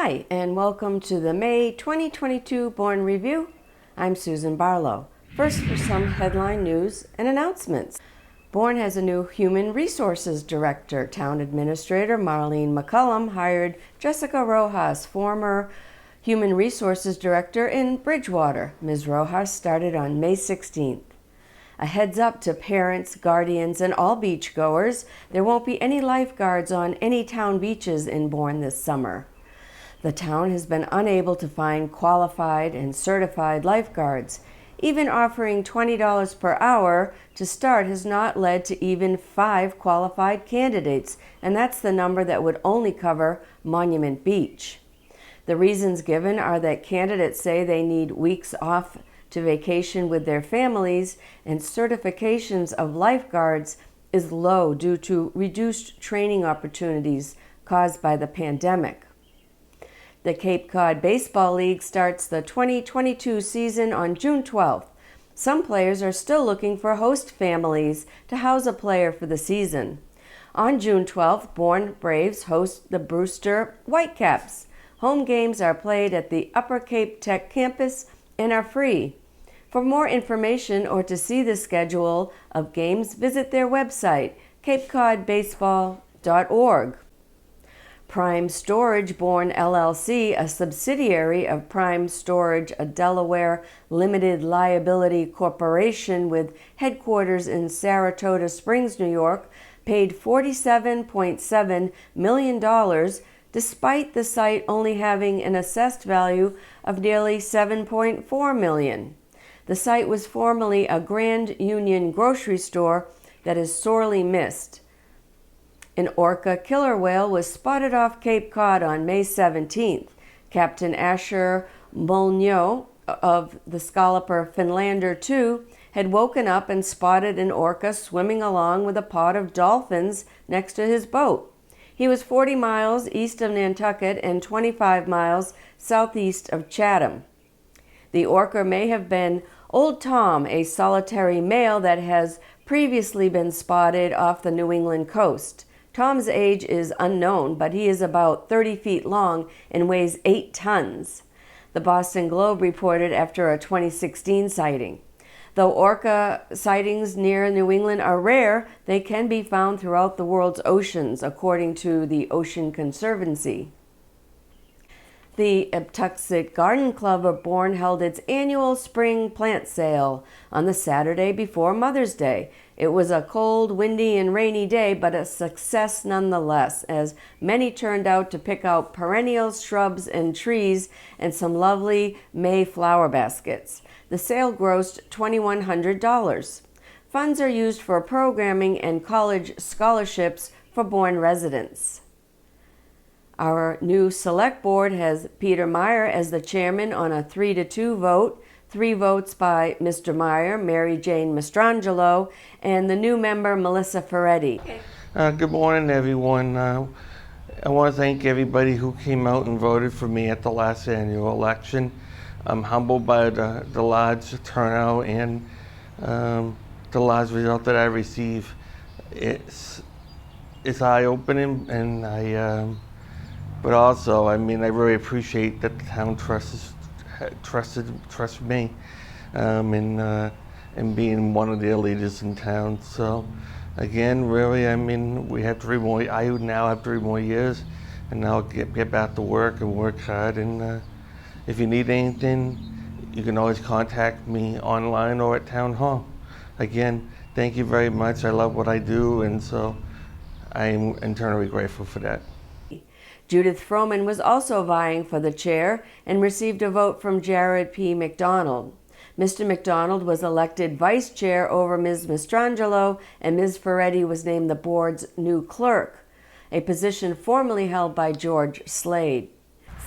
Hi, and welcome to the May 2022 Bourne Review. I'm Susan Barlow. First, for some headline news and announcements. Bourne has a new Human Resources Director. Town Administrator Marlene McCullum hired Jessica Rojas, former Human Resources Director in Bridgewater. Ms. Rojas started on May 16th. A heads up to parents, guardians, and all beachgoers, there won't be any lifeguards on any town beaches in Bourne this summer. The town has been unable to find qualified and certified lifeguards. Even offering $20 per hour to start has not led to even 5 qualified candidates, and that's the number that would only cover Monument Beach. The reasons given are that candidates say they need weeks off to vacation with their families, and certifications of lifeguards is low due to reduced training opportunities caused by the pandemic. The Cape Cod Baseball League starts the 2022 season on June 12th. Some players are still looking for host families to house a player for the season. On June 12th, Bourne Braves host the Brewster Whitecaps. Home games are played at the Upper Cape Tech campus and are free. For more information or to see the schedule of games, visit their website, capecodbaseball.org. Prime Storage Bourne LLC, a subsidiary of Prime Storage, a Delaware limited liability corporation with headquarters in Saratoga Springs, New York, paid $47.7 million despite the site only having an assessed value of nearly $7.4 million. The site was formerly a Grand Union grocery store that is sorely missed. An orca killer whale was spotted off Cape Cod on May 17th. Captain Asher Molyneux of the Scalloper Finlander II had woken up and spotted an orca swimming along with a pod of dolphins next to his boat. He was 40 miles east of Nantucket and 25 miles southeast of Chatham. The orca may have been Old Tom, a solitary male that has previously been spotted off the New England coast. Tom's age is unknown, but he is about 30 feet long and weighs 8 tons. The Boston Globe reported after a 2016 sighting. Though orca sightings near New England are rare, they can be found throughout the world's oceans, according to the Ocean Conservancy. The Eptuxet Garden Club of Bourne held its annual spring plant sale on the Saturday before Mother's Day. It was a cold, windy, and rainy day, but a success nonetheless, as many turned out to pick out perennials, shrubs, and trees, and some lovely May flower baskets. The sale grossed $2,100. Funds are used for programming and college scholarships for Bourne residents. Our new select board has Peter Meier as the chairman on a 3-2 vote, 3 votes by Mr. Meier, Mary Jane Mastrangelo, and the new member Melissa Ferretti. Good morning, everyone. I want to thank everybody who came out and voted for me at the last annual election. I'm humbled by the large turnout and the large result that I received. It's eye-opening, and but also, I really appreciate that the town trusted me in being one of their leaders in town. So, again, really, we have 3 more. I now have 3 more years, and now get back to work and work hard. And if you need anything, you can always contact me online or at town hall. Again, thank you very much. I love what I do, and so I'm eternally grateful for that. Judith Froman was also vying for the chair and received a vote from Jared P. McDonald. Mr. McDonald was elected vice chair over Ms. Mastrangelo, and Ms. Ferretti was named the board's new clerk, a position formerly held by George Slade.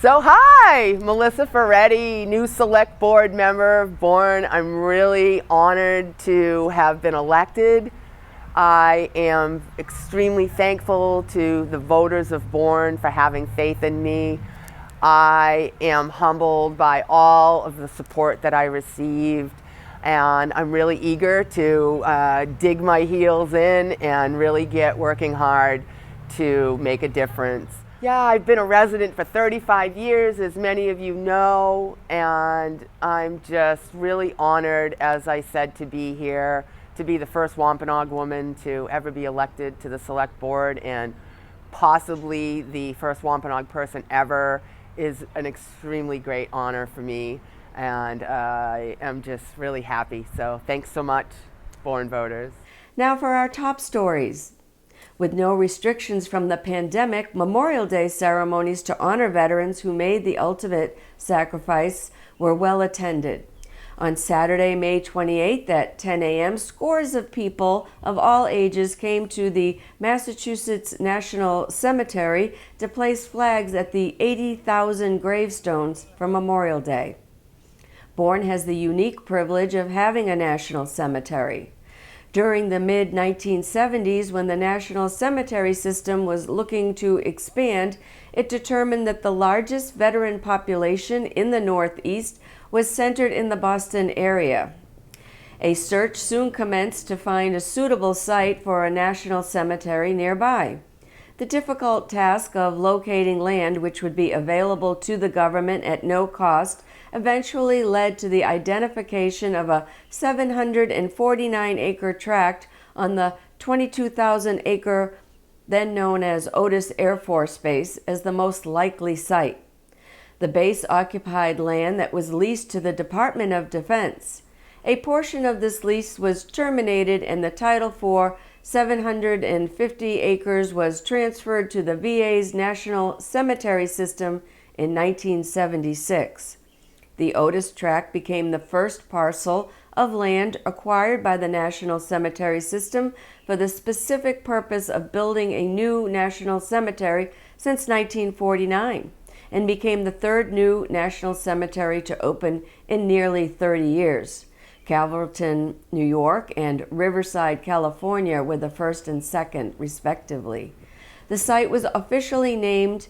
So hi, Melissa Ferretti, new select board member of Bourne. I'm really honored to have been elected. I am extremely thankful to the voters of Bourne for having faith in me. I am humbled by all of the support that I received, and I'm really eager to dig my heels in and really get working hard to make a difference. Yeah, I've been a resident for 35 years, as many of you know, and I'm just really honored, as I said, to be here, to be the first Wampanoag woman to ever be elected to the select board, and possibly the first Wampanoag person ever is an extremely great honor for me, and I am just really happy. So thanks so much, Bourne voters. Now for our top stories. With no restrictions from the pandemic, Memorial Day ceremonies to honor veterans who made the ultimate sacrifice were well attended. On Saturday, May 28th at 10 a.m., scores of people of all ages came to the Massachusetts National Cemetery to place flags at the 80,000 gravestones for Memorial Day. Bourne has the unique privilege of having a national cemetery. During the mid-1970s, when the National Cemetery System was looking to expand, it determined that the largest veteran population in the Northeast was centered in the Boston area. A search soon commenced to find a suitable site for a national cemetery nearby. The difficult task of locating land which would be available to the government at no cost eventually led to the identification of a 749-acre tract on the 22,000-acre, then known as Otis Air Force Base, as the most likely site. The base occupied land that was leased to the Department of Defense. A portion of this lease was terminated and the title for 750 acres was transferred to the VA's National Cemetery System in 1976. The Otis tract became the first parcel of land acquired by the National Cemetery System for the specific purpose of building a new national cemetery since 1949, and became the third new national cemetery to open in nearly 30 years. Calverton, New York, and Riverside, California were the first and second, respectively. The site was officially named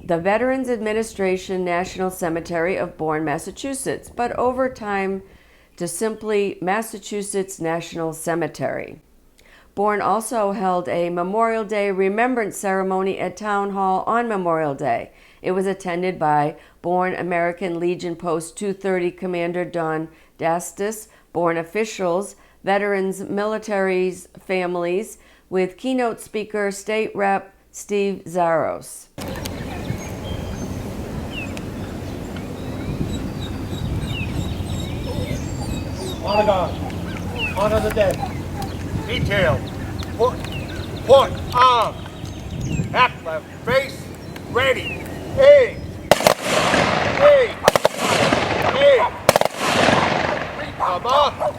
the Veterans Administration National Cemetery of Bourne, Massachusetts, but over time to simply Massachusetts National Cemetery. Bourne also held a Memorial Day remembrance ceremony at Town Hall on Memorial Day. It was attended by Bourne American Legion Post 230 Commander Don Dastis, Bourne officials, veterans, militaries, families, with keynote speaker State Rep Steve Zaros. Honor God. Honor the dead. Detail. Put arm. Back left. Face. Ready. Aim. Aim. Aim. Recover.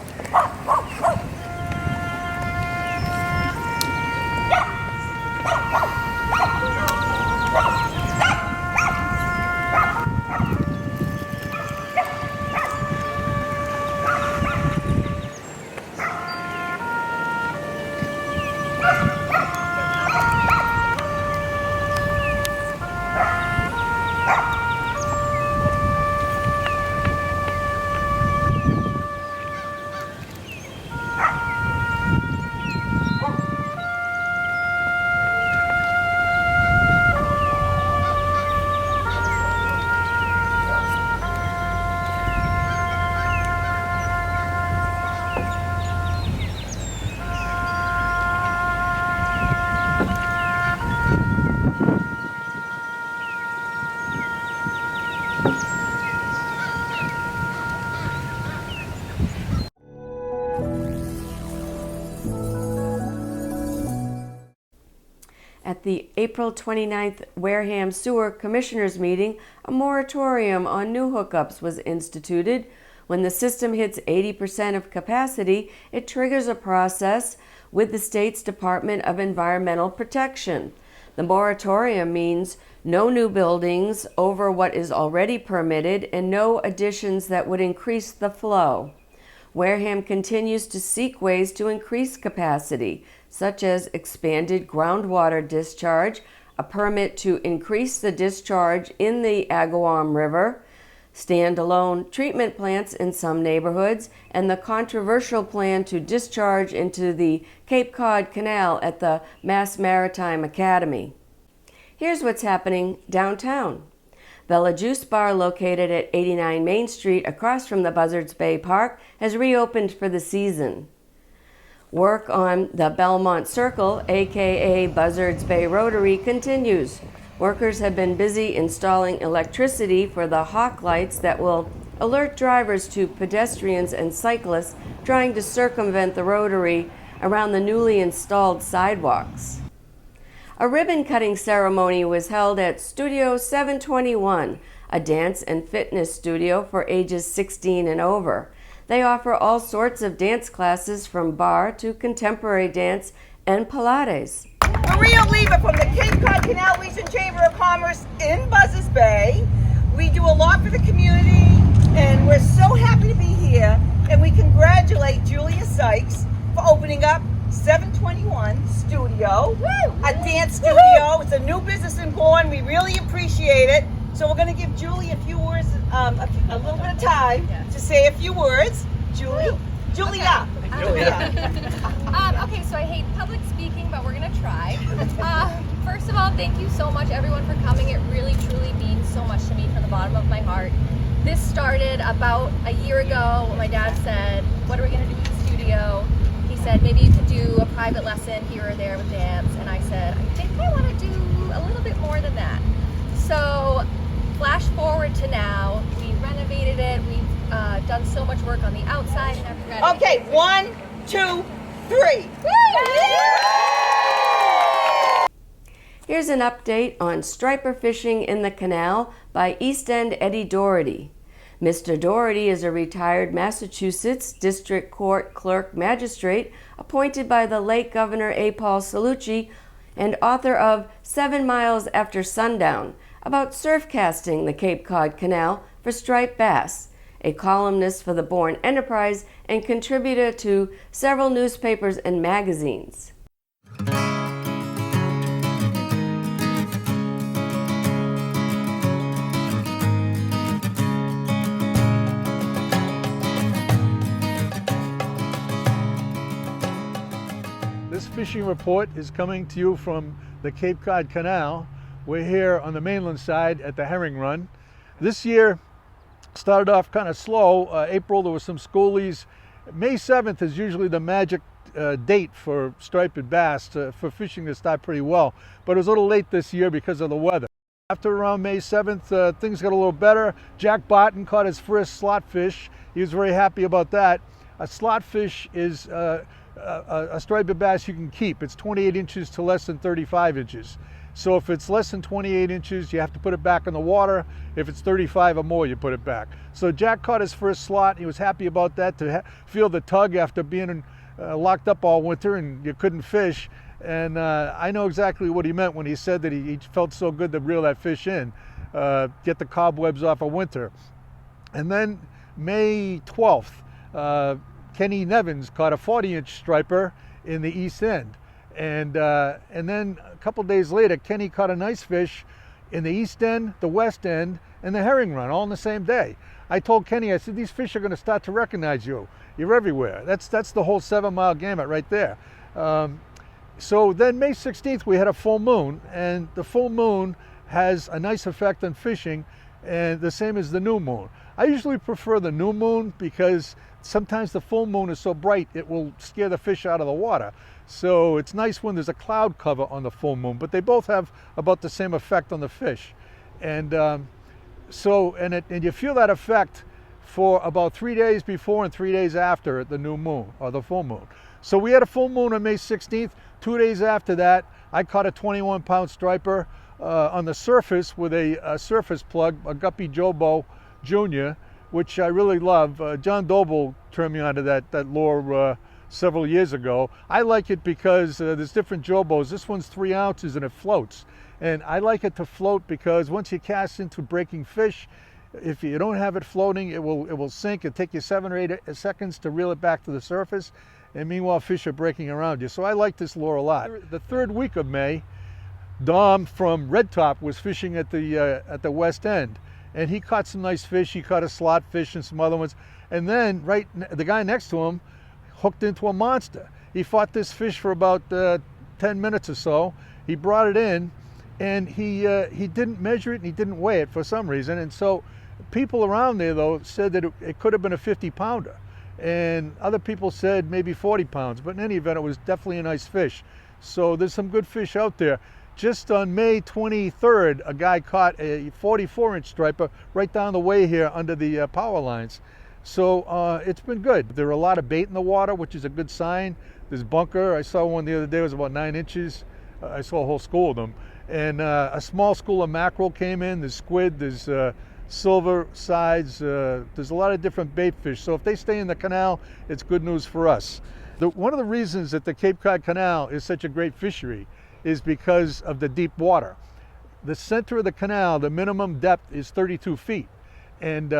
At the April 29th Wareham Sewer Commissioners meeting, a moratorium on new hookups was instituted. When the system hits 80% of capacity, it triggers a process with the state's Department of Environmental Protection. The moratorium means no new buildings over what is already permitted and no additions that would increase the flow. Wareham continues to seek ways to increase capacity, such as expanded groundwater discharge, a permit to increase the discharge in the Agawam River, standalone treatment plants in some neighborhoods, and the controversial plan to discharge into the Cape Cod Canal at the Mass Maritime Academy. Here's what's happening downtown. Bella Juice Bar, located at 89 Main Street across from the Buzzards Bay Park, has reopened for the season. Work on the Belmont Circle, aka Buzzards Bay Rotary, continues. Workers have been busy installing electricity for the hawk lights that will alert drivers to pedestrians and cyclists trying to circumvent the rotary around the newly installed sidewalks. A ribbon-cutting ceremony was held at Studio 721, a dance and fitness studio for ages 16 and over. They offer all sorts of dance classes from bar to contemporary dance and Pilates. Maria Lever from the Cape Cod Canal Region Chamber of Commerce in Buzzards Bay. We do a lot for the community, and we're so happy to be here. And we congratulate Julia Sykes for opening up 721 Studio, a dance studio. It's a new business in Bourne. We really appreciate it. So we're going to give Julie a few words, a little bit of time to say a few words. Julia. Okay, so I hate public speaking, but we're gonna try. First of all, thank you so much, everyone, for coming. It really, truly means so much to me from the bottom of my heart. This started about a year ago when my dad said, "What are we gonna do with the studio?" He said, "Maybe you could do a private lesson here or there with dance," and I said, "I think I want to do a little bit more than that." So, flash forward to now, we renovated it. We've done so much work on the outside and everything. Okay, 1, 2, 3. Here's an update on striper fishing in the canal by East End Eddie Doherty. Mr. Doherty is a retired Massachusetts District Court Clerk Magistrate appointed by the late Governor A. Paul Cellucci and author of 7 Miles After Sundown, about surf casting the Cape Cod Canal for striped bass, a columnist for the Bourne Enterprise and contributor to several newspapers and magazines. This fishing report is coming to you from the Cape Cod Canal. We're here on the mainland side at the herring run. This year started off kind of slow. April, there were some schoolies. May 7th is usually the magic date for striped bass, for fishing to start pretty well. But it was a little late this year because of the weather. After around May 7th, things got a little better. Jack Barton caught his first slot fish. He was very happy about that. A slot fish is a striped bass you can keep. It's 28 inches to less than 35 inches. So if it's less than 28 inches, you have to put it back in the water. If it's 35 or more, you put it back. So Jack caught his first slot. He was happy about that, to feel the tug after being locked up all winter and you couldn't fish. And I know exactly what he meant when he said that he felt so good to reel that fish in, get the cobwebs off of winter. And then May 12th, Kenny Nevins caught a 40-inch striper in the East End. And then a couple days later, Kenny caught a nice fish in the East End, the West End, and the herring run, all on the same day. I told Kenny, I said, these fish are going to start to recognize you. You're everywhere. That's the whole 7-mile gamut right there. So then May 16th, we had a full moon, and the full moon has a nice effect on fishing, and the same as the new moon. I usually prefer the new moon because sometimes the full moon is so bright it will scare the fish out of the water. So it's nice when there's a cloud cover on the full moon, but they both have about the same effect on the fish. And and you feel that effect for about 3 days before and 3 days after the new moon or the full moon. So we had a full moon on May 16th. 2 days after that, I caught a 21-pound striper on the surface with a surface plug, a Guppy Jobo Jr., which I really love. John Doble turned me onto that lure several years ago. I like it because there's different Jobos. This one's 3 ounces and it floats. And I like it to float because once you cast into breaking fish, if you don't have it floating, it will sink. It'll take you 7 or 8 seconds to reel it back to the surface. And meanwhile, fish are breaking around you. So I like this lure a lot. The third week of May, Dom from Red Top was fishing at the West End. And he caught some nice fish. He caught a slot fish and some other ones. And then the guy next to him hooked into a monster. He fought this fish for about 10 minutes or so. He brought it in, and he didn't measure it and he didn't weigh it for some reason. And so people around there, though, said that it could have been a 50-pounder. And other people said maybe 40 pounds. But in any event, it was definitely a nice fish. So there's some good fish out there. Just on May 23rd, a guy caught a 44-inch striper right down the way here under the power lines. So it's been good. There are a lot of bait in the water, which is a good sign. There's bunker. I saw one the other day, it was about 9 inches. I saw a whole school of them. And a small school of mackerel came in. There's squid, there's silver sides. There's a lot of different bait fish. So if they stay in the canal, it's good news for us. One of the reasons that the Cape Cod Canal is such a great fishery is because of the deep water. The center of the canal, the minimum depth is 32 feet. And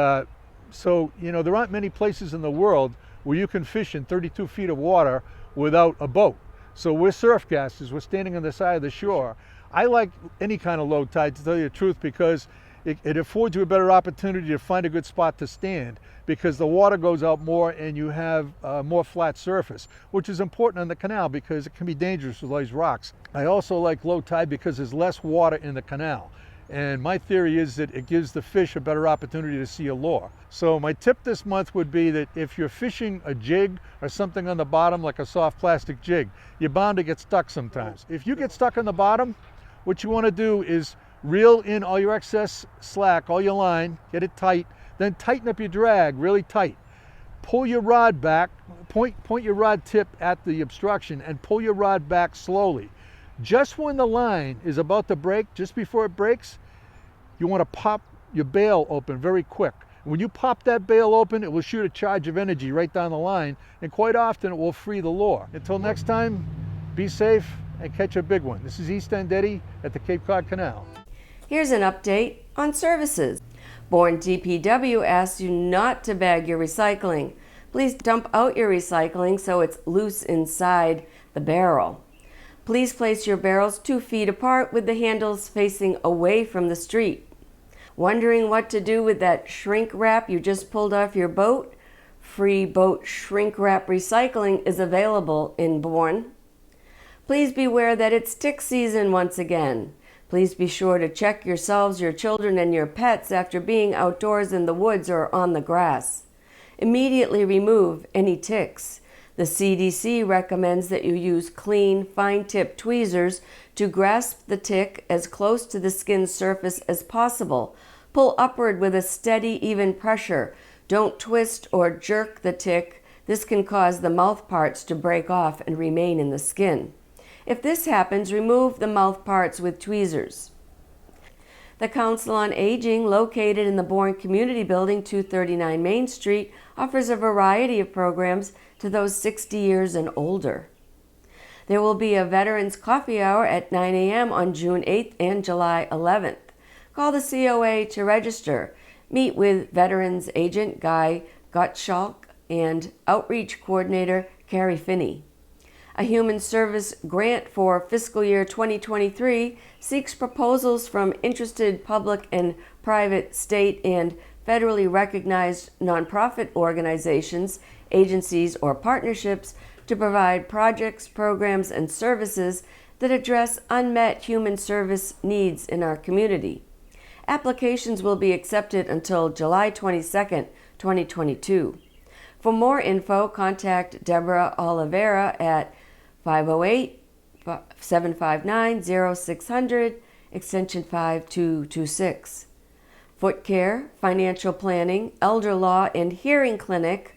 so, you know, there aren't many places in the world where you can fish in 32 feet of water without a boat. So we're surf casters, we're standing on the side of the shore. I like any kind of low tide, to tell you the truth, because it affords you a better opportunity to find a good spot to stand, because the water goes out more and you have more flat surface, which is important on the canal because it can be dangerous with all these rocks. I also like low tide because there's less water in the canal. And my theory is that it gives the fish a better opportunity to see a lure. So my tip this month would be that if you're fishing a jig or something on the bottom, like a soft plastic jig, you're bound to get stuck sometimes. If you get stuck on the bottom, what you want to do is reel in all your excess slack, all your line, get it tight, then tighten up your drag really tight. Pull your rod back, point your rod tip at the obstruction and pull your rod back slowly. Just when the line is about to break, just before it breaks, you want to pop your bail open very quick. When you pop that bail open, it will shoot a charge of energy right down the line, and quite often it will free the lure. Until next time, be safe and catch a big one. This is East End Eddie at the Cape Cod Canal. Here's an update on services. Bourne DPW asks you not to bag your recycling. Please dump out your recycling so it's loose inside the barrel. Please place your barrels 2 feet apart with the handles facing away from the street. Wondering what to do with that shrink wrap you just pulled off your boat? Free boat shrink wrap recycling is available in Bourne. Please beware that it's tick season once again. Please be sure to check yourselves, your children, and your pets after being outdoors in the woods or on the grass. Immediately remove any ticks. The CDC recommends that you use clean, fine-tipped tweezers to grasp the tick as close to the skin surface as possible. Pull upward with a steady, even pressure. Don't twist or jerk the tick. This can cause the mouth parts to break off and remain in the skin. If this happens, remove the mouth parts with tweezers. The Council on Aging, located in the Bourne Community Building, 239 Main Street, offers a variety of programs to those 60 years and older. There will be a Veterans Coffee Hour at 9 a.m. on June 8th and July 11th. Call the COA to register. Meet with Veterans Agent Guy Gottschalk and Outreach Coordinator Carrie Finney. A human service grant for fiscal year 2023 seeks proposals from interested public and private, state, and federally recognized nonprofit organizations, agencies, or partnerships to provide projects, programs, and services that address unmet human service needs in our community. Applications will be accepted until July 22nd, 2022. For more info, contact Deborah Oliveira at 508-759-0600, extension 5226. Foot care, financial planning, elder law, and hearing clinic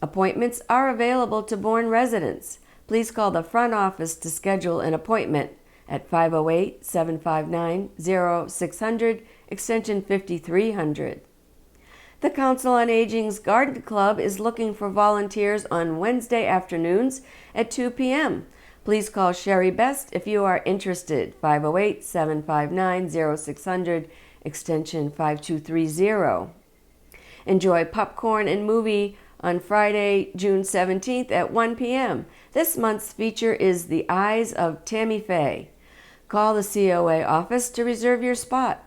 appointments are available to Bourne residents. Please call the front office to schedule an appointment at 508-759-0600, extension 5300. The Council on Aging's Garden Club is looking for volunteers on Wednesday afternoons at 2 p.m. Please call Sherry Best if you are interested, 508-759-0600, extension 5230. Enjoy popcorn and movie on Friday, June 17th at 1 p.m. This month's feature is The Eyes of Tammy Faye. Call the COA office to reserve your spot.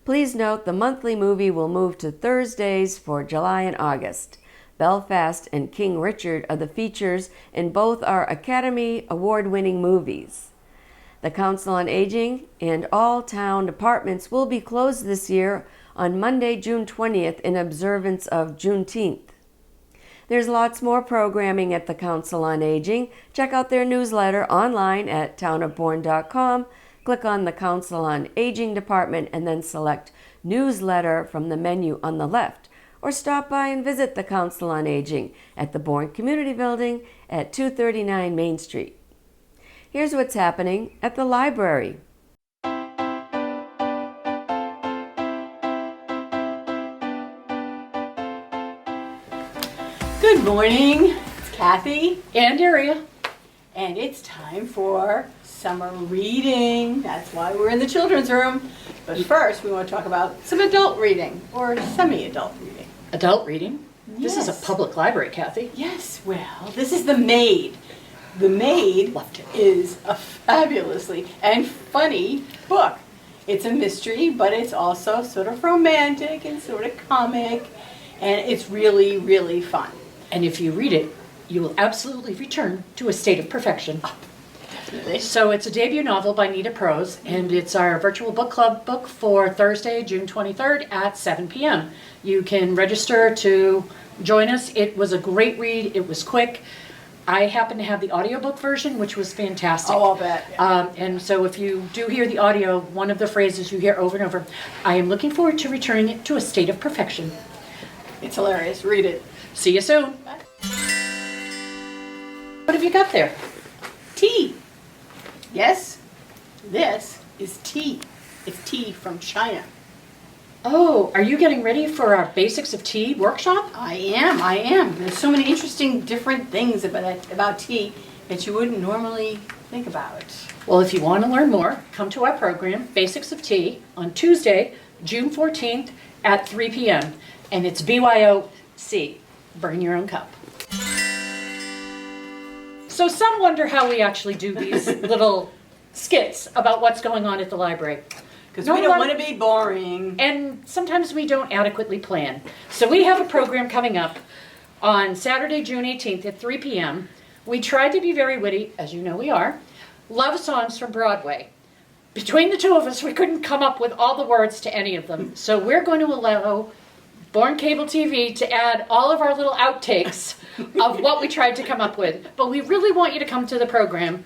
Please note the monthly movie will move to Thursdays for July and August. Belfast and King Richard are the features, and both are Academy Award-winning movies. The Council on Aging and all town departments will be closed this year on Monday, June 20th in observance of Juneteenth. There's lots more programming at the Council on Aging. Check out their newsletter online at townofbourne.com. Click on the Council on Aging department and then select Newsletter from the menu on the left. Or stop by and visit the Council on Aging at the Bourne Community Building at 239 Main Street. Here's what's happening at the library. Good morning, it's Kathy and Aria, and it's time for summer reading. That's why we're in the children's room. But first, we want to talk about some adult reading, or semi-adult reading. Adult reading? This is a Yes. public library, Kathy. Yes, well, this is The Maid. The Maid Loved it. is a fabulously and funny book. It's a mystery, but it's also sort of romantic and sort of comic, and it's really, really fun. And if you read it, you will absolutely return to a state of perfection. Definitely. So it's a debut novel by Nita Prose, and it's our virtual book club book for Thursday, June 23rd at 7 p.m. You can register to join us. It was a great read. It was quick. I happen to have the audiobook version, which was fantastic. Oh, I'll bet. Yeah. And so if you do hear the audio, one of the phrases you hear over and over, I am looking forward to returning it to a state of perfection. It's hilarious. Read it. See you soon. What have you got there? Tea. Yes, this is tea. It's tea from China. Oh, are you getting ready for our Basics of Tea workshop? I am. There's so many interesting different things about tea that you wouldn't normally think about. Well, if you want to learn more, come to our program, Basics of Tea, on Tuesday, June 14th at 3 p.m. And it's BYOC, bring your own cup. So some wonder how we actually do these little skits about what's going on at the library. Because we don't want to be boring. And sometimes we don't adequately plan. So we have a program coming up on Saturday, June 18th at 3 p.m. We tried to be very witty, as you know we are. Love songs from Broadway. Between the two of us, we couldn't come up with all the words to any of them. So we're going to allow Bourne Cable TV to add all of our little outtakes of what we tried to come up with. But we really want you to come to the program,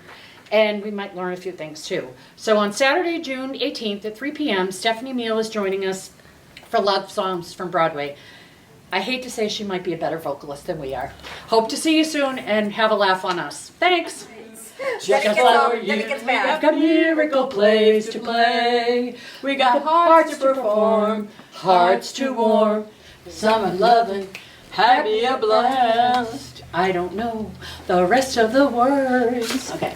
and we might learn a few things too. So on Saturday, June 18th at 3 p.m., Stephanie Meal is joining us for Love Songs from Broadway. I hate to say she might be a better vocalist than we are. Hope to see you soon and have a laugh on us. Thanks. Just Then I've got miracle plays to play. We got hearts to perform, hearts to warm. Summer loving, happy a blast. I don't know the rest of the words. Okay.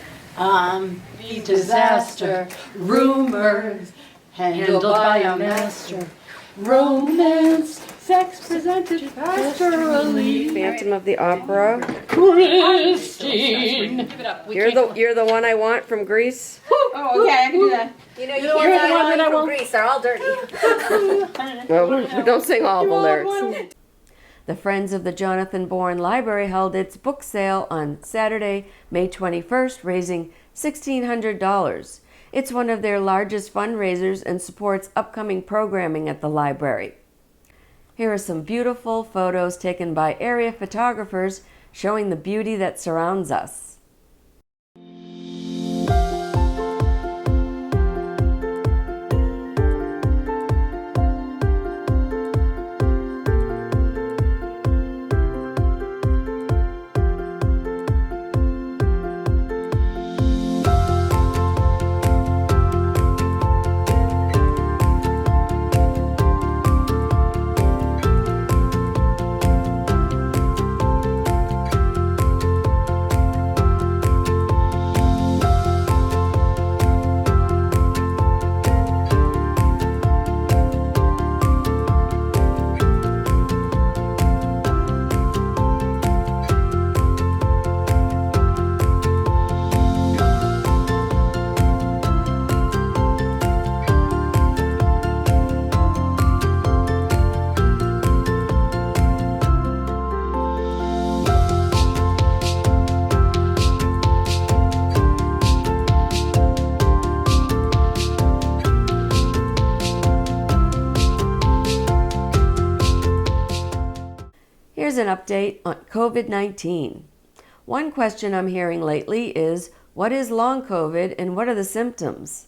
Disaster, rumors, handled by a master. Romance, sex presented pastorally. Phantom of the Opera. Christine. Give it up. You're the one I want from Greece. Oh, okay, I can do that. You know, You're the one that I from want. Greece, they're all dirty. Well, don't sing all the lyrics. The Friends of the Jonathan Bourne Library held its book sale on Saturday, May 21st, raising $1,600. It's one of their largest fundraisers and supports upcoming programming at the library. Here are some beautiful photos taken by area photographers showing the beauty that surrounds us. Here's an update on COVID-19. One question I'm hearing lately is, what is long COVID and what are the symptoms?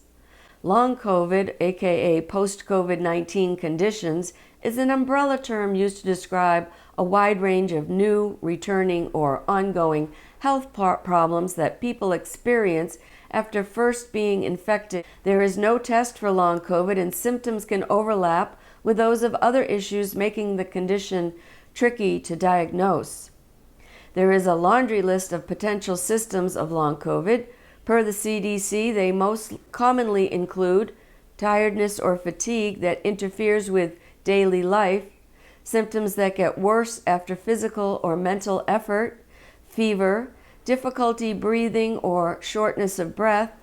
Long COVID, aka post-COVID-19 conditions, is an umbrella term used to describe a wide range of new, returning, or ongoing health problems that people experience after first being infected. There is no test for long COVID, and symptoms can overlap with those of other issues, making the condition tricky to diagnose. There is a laundry list of potential symptoms of long COVID. Per the CDC, they most commonly include tiredness or fatigue that interferes with daily life, symptoms that get worse after physical or mental effort, fever, difficulty breathing or shortness of breath,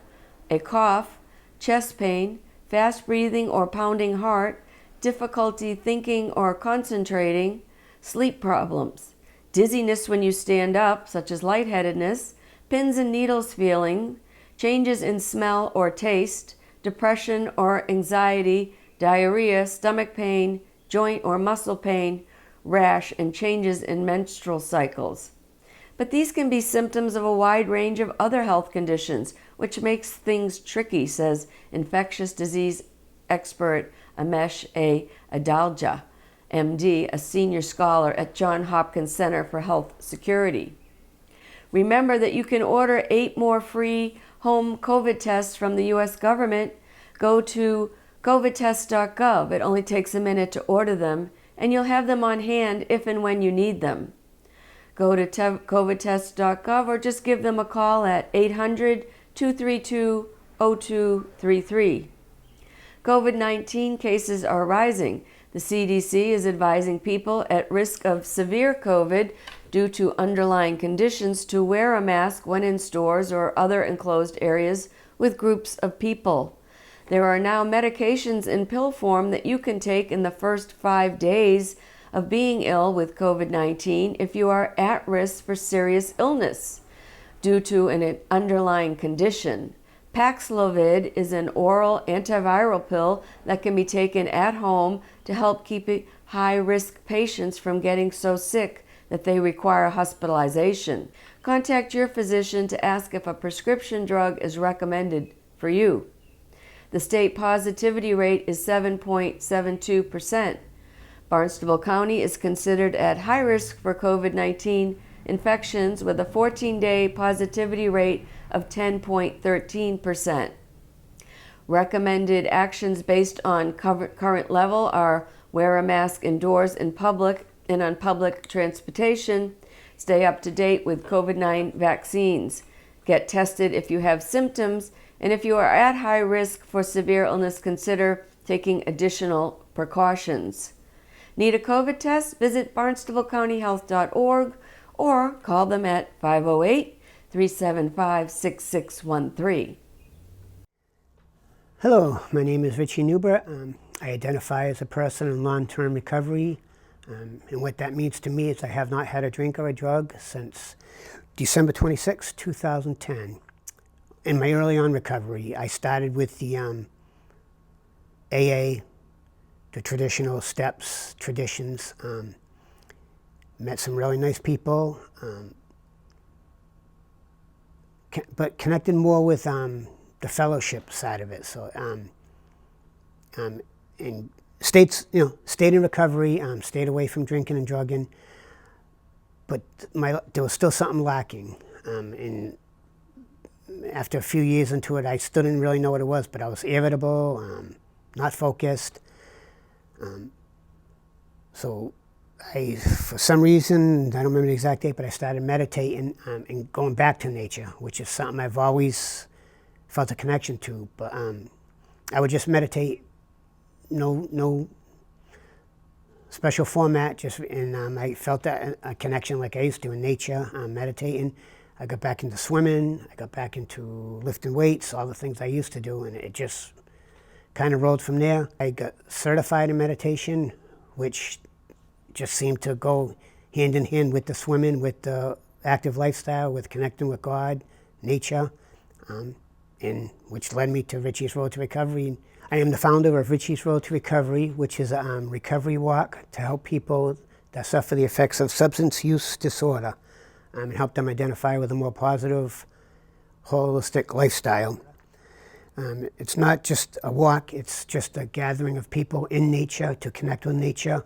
a cough, chest pain, fast breathing or pounding heart, difficulty thinking or concentrating, sleep problems, dizziness when you stand up, such as lightheadedness, pins and needles feeling, changes in smell or taste, depression or anxiety, diarrhea, stomach pain, joint or muscle pain, rash, and changes in menstrual cycles. But these can be symptoms of a wide range of other health conditions, which makes things tricky, says infectious disease expert Amesh A. Adalja, MD, a senior scholar at Johns Hopkins Center for Health Security. Remember that you can order 8 more free home COVID tests from the U.S. government. Go to covidtest.gov. It only takes a minute to order them, and you'll have them on hand if and when you need them. Go to covidtest.gov or just give them a call at 800-232-0233. COVID-19 cases are rising. The CDC is advising people at risk of severe COVID due to underlying conditions to wear a mask when in stores or other enclosed areas with groups of people. There are now medications in pill form that you can take in the first 5 days of being ill with COVID-19 if you are at risk for serious illness due to an underlying condition. Paxlovid is an oral antiviral pill that can be taken at home to help keep high-risk patients from getting so sick that they require hospitalization. Contact your physician to ask if a prescription drug is recommended for you. The state positivity rate is 7.72%. Barnstable County is considered at high risk for COVID-19 infections with a 14-day positivity rate of 10.13%. Recommended actions based on current level are wear a mask indoors in public and on public transportation, stay up to date with COVID-19 vaccines, get tested if you have symptoms, and if you are at high risk for severe illness, consider taking additional precautions. Need a COVID test? Visit barnstablecountyhealth.org or call them at 508-375-6613. Hello, my name is Richie Newbert. I identify as a person in long-term recovery. And what that means to me is I have not had a drink or a drug since December 26, 2010. In my early on recovery, I started with the AA, the traditional steps, traditions, met some really nice people, but connected more with the fellowship side of it. So, and stayed in recovery, stayed away from drinking and drugging, but there was still something lacking. And after a few years into it, I still didn't really know what it was, but I was irritable, not focused. So for some reason, I don't remember the exact date, but I started meditating and going back to nature, which is something I've always felt a connection to. But I would just meditate, no special format, and I felt that a connection like I used to in nature, meditating. I got back into swimming, I got back into lifting weights, all the things I used to do, and it just kind of rolled from there. I got certified in meditation, which just seemed to go hand in hand with the swimming, with the active lifestyle, with connecting with God, nature, and which led me to Richie's Road to Recovery. I am the founder of Richie's Road to Recovery, which is a recovery walk to help people that suffer the effects of substance use disorder and help them identify with a more positive, holistic lifestyle. It's not just a walk, it's just a gathering of people in nature to connect with nature,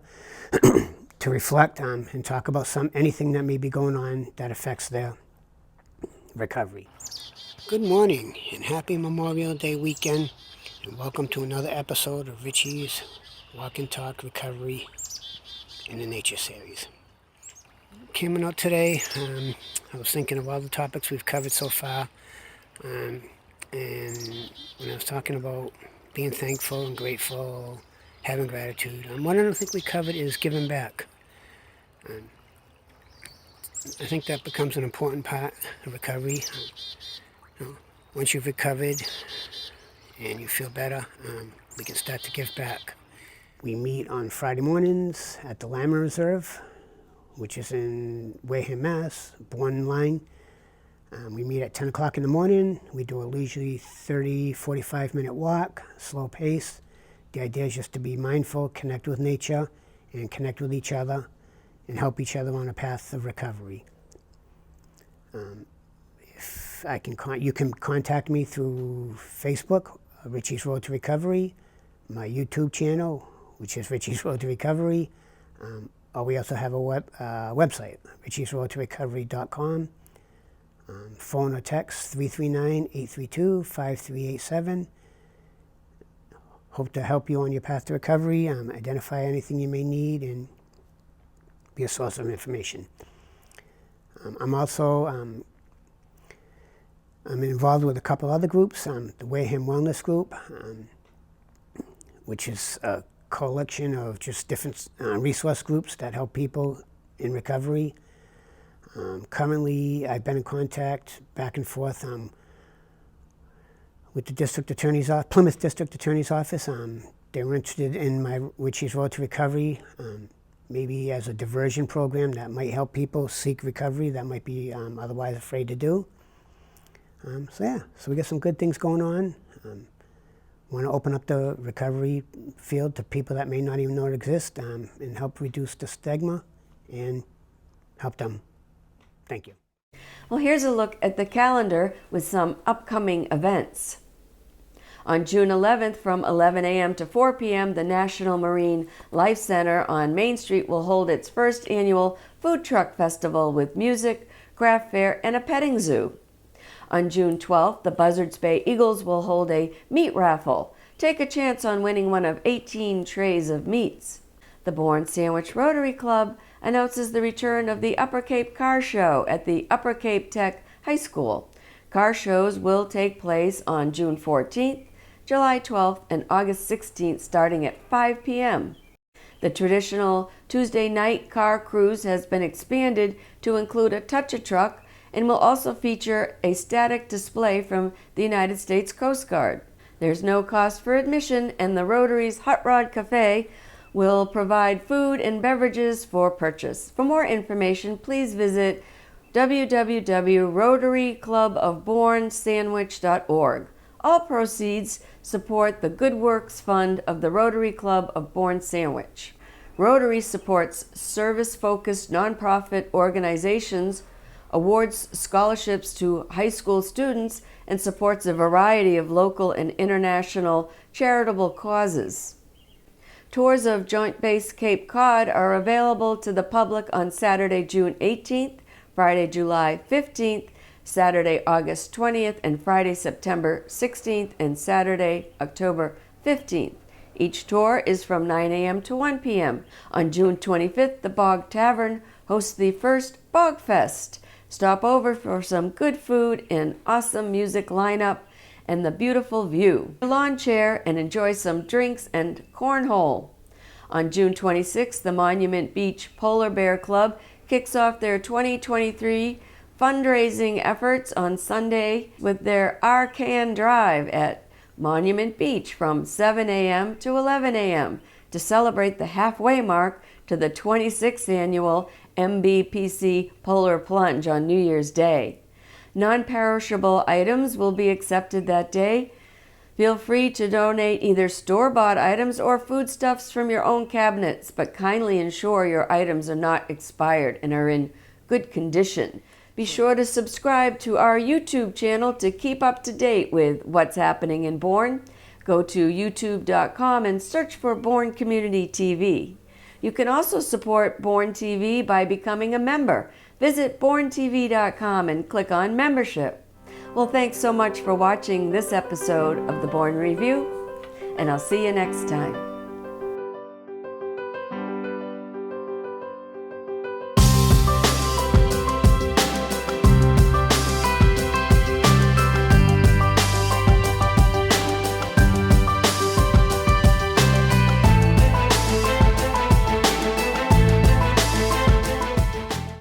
to reflect and talk about anything that may be going on that affects their recovery. Good morning and happy Memorial Day weekend, and welcome to another episode of Richie's Walk and Talk Recovery in the Nature series. Coming out today, I was thinking of all the topics we've covered so far, and when I was talking about being thankful and grateful, having gratitude, one I don't think we covered is giving back. I think that becomes an important part of recovery. Once you've recovered and you feel better, we can start to give back. We meet on Friday mornings at the Lima Reserve, which is in Wareham, Mass, Bourne line. We meet at 10 o'clock in the morning. We do a leisurely 30, 45-minute walk, slow pace. The idea is just to be mindful, connect with nature, and connect with each other, and help each other on a path of recovery. You can contact me through Facebook, Richie's Road to Recovery, my YouTube channel, which is Richie's Road to Recovery, or we also have a website, richiesroadtorecovery.com. Phone or text 339-832-5387. Hope to help you on your path to recovery, identify anything you may need, and be a source of information. I'm also I'm involved with a couple other groups, the Wareham Wellness Group, which is a collection of just different resource groups that help people in recovery. Currently, I've been in contact back and forth with the Plymouth District Attorney's Office. They were interested in my Richie's Road to Recovery, maybe as a diversion program that might help people seek recovery that might be otherwise afraid to do. So we got some good things going on. Want to open up the recovery field to people that may not even know it exists, and help reduce the stigma and help them. Thank you. Well, here's a look at the calendar with some upcoming events. On June 11th from 11 a.m. to 4 p.m., the National Marine Life Center on Main Street will hold its first annual food truck festival with music, craft fair, and a petting zoo. On June 12th, the Buzzards Bay Eagles will hold a meat raffle. Take a chance on winning one of 18 trays of meats. The Bourne Sandwich Rotary Club announces the return of the Upper Cape Car Show at the Upper Cape Tech High School. Car shows will take place on June 14th, July 12th, and August 16th starting at 5 p.m. The traditional Tuesday night car cruise has been expanded to include a touch-a-truck and will also feature a static display from the United States Coast Guard. There's no cost for admission, and the Rotary's Hot Rod Cafe will provide food and beverages for purchase. For more information, please visit www.rotaryclubofbournesandwich.org. All proceeds support the Good Works Fund of the Rotary Club of Bourne Sandwich. Rotary supports service-focused nonprofit organizations, awards scholarships to high school students, and supports a variety of local and international charitable causes. Tours of Joint Base Cape Cod are available to the public on Saturday, June 18th, Friday, July 15th, Saturday, August 20th, and Friday, September 16th, and Saturday, October 15th. Each tour is from 9 a.m. to 1 p.m. On June 25th, the Bog Tavern hosts the first Bog Fest. Stop over for some good food and awesome music lineup and the beautiful view. Lawn chair and enjoy some drinks and cornhole. On June 26th, the Monument Beach Polar Bear Club kicks off their 2023 fundraising efforts on Sunday with their Arcan Drive at Monument Beach from 7 a.m. to 11 a.m. to celebrate the halfway mark to the 26th annual MBPC Polar Plunge on New Year's Day. Non-perishable items will be accepted that day. Feel free to donate either store-bought items or foodstuffs from your own cabinets, but kindly ensure your items are not expired and are in good condition. Be sure to subscribe to our YouTube channel to keep up to date with what's happening in Bourne. Go to youtube.com and search for Bourne Community TV. You can also support Bourne TV by becoming a member. Visit bournetv.com and click on membership. Well, thanks so much for watching this episode of the Bourne Review, and I'll see you next time.